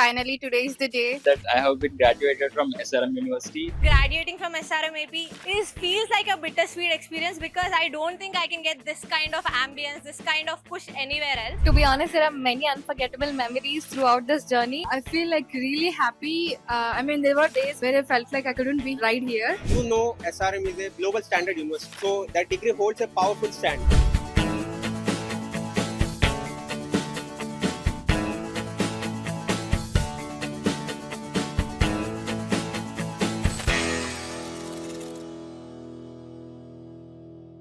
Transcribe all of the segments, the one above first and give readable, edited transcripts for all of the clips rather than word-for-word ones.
finally today is the day. That I have been graduated from SRM University. Graduating from SRM feels like a bittersweet experience because I don't think I can get this kind of ambience, this kind of push anywhere else. To be honest, there are many unforgettable memories throughout this journey. I feel like really happy. There were days where I felt like I couldn't be right here. You know, SRM is a global standard university, so that degree holds a powerful stand.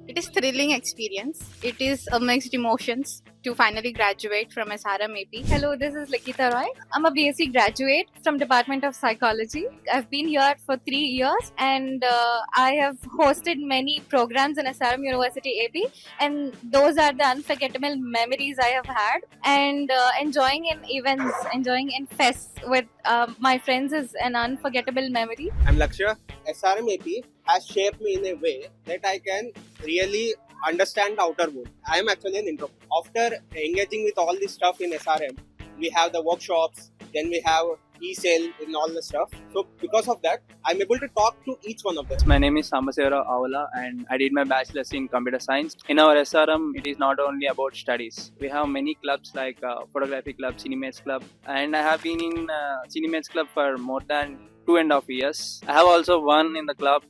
It is thrilling experience. It is a mixed emotions to finally graduate from SRM AP. Hello, this is Lakita Roy. I'm a BSc graduate from Department of Psychology. I've been here for 3 years and I have hosted many programs in SRM University AP, and those are the unforgettable memories I have had. And enjoying in events, enjoying in fests with my friends is an unforgettable memory. I'm Lakshya. SRM AP has shaped me in a way that I can really understand the outer world. I am actually an introvert. After engaging with all this stuff in SRM, we have the workshops, then we have e-sale and all the stuff. So because of that, I'm able to talk to each one of them. My name is Samasera Avala and I did my bachelor's in computer science. In our SRM, it is not only about studies. We have many clubs like photography club, Cinemates club, and I have been in Cinemates club for more than 2.5 years. I have also won in the club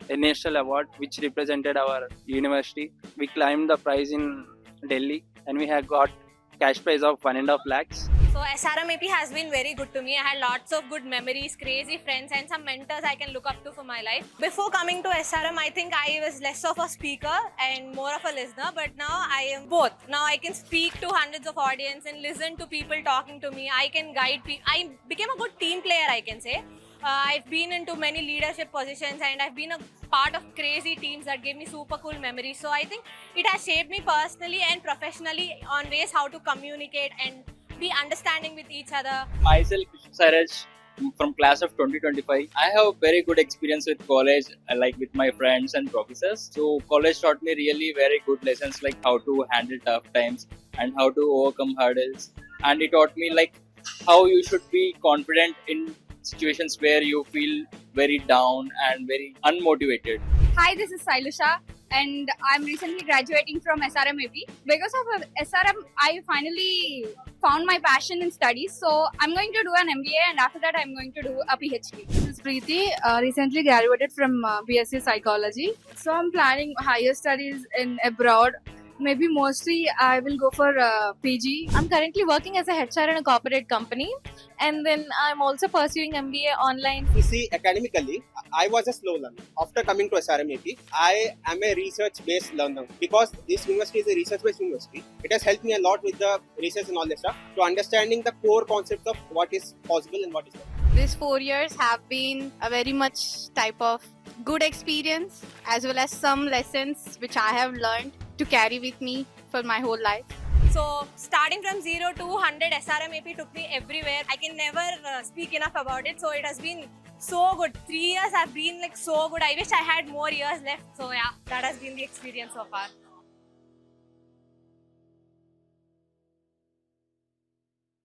a national award which represented our university. We climbed the prize in Delhi and we have got cash prize of 1.5 lakhs. So SRM has been very good to me. I had lots of good memories, crazy friends and some mentors I can look up to for my life. Before coming to SRM, I think I was less of a speaker and more of a listener, but now I am both. Now I can speak to hundreds of audience and listen to people talking to me. I can guide people. I became a good team player, I can say. I've been into many leadership positions and I've been a part of crazy teams that gave me super cool memories. So I think it has shaped me personally and professionally on ways how to communicate and be understanding with each other. Myself, Saraj, from class of 2025. I have very good experience with college, like with my friends and professors. So college taught me really very good lessons like how to handle tough times and how to overcome hurdles. And it taught me like how you should be confident in situations where you feel very down and very unmotivated. Hi, this is Sailusha and I'm recently graduating from SRM AP. Because of SRM, I finally found my passion in studies. So I'm going to do an MBA and after that I'm going to do a PhD. This is Preeti, recently graduated from BSc Psychology. So I'm planning higher studies in abroad. Maybe mostly I will go for PG. I'm currently working as a HR in a corporate company and then I'm also pursuing MBA online. You see, academically, I was a slow learner. After coming to SRM AP, I am a research-based learner. Because this university is a research-based university, it has helped me a lot with the research and all that stuff to understanding the core concepts of what is possible and what is not. These 4 years have been a very much type of good experience as well as some lessons which I have learned to carry with me for my whole life. So starting from 0 to 100, SRM AP took me everywhere. I can never speak enough about it. So it has been so good. 3 years have been like so good. I wish I had more years left. So yeah, that has been the experience so far.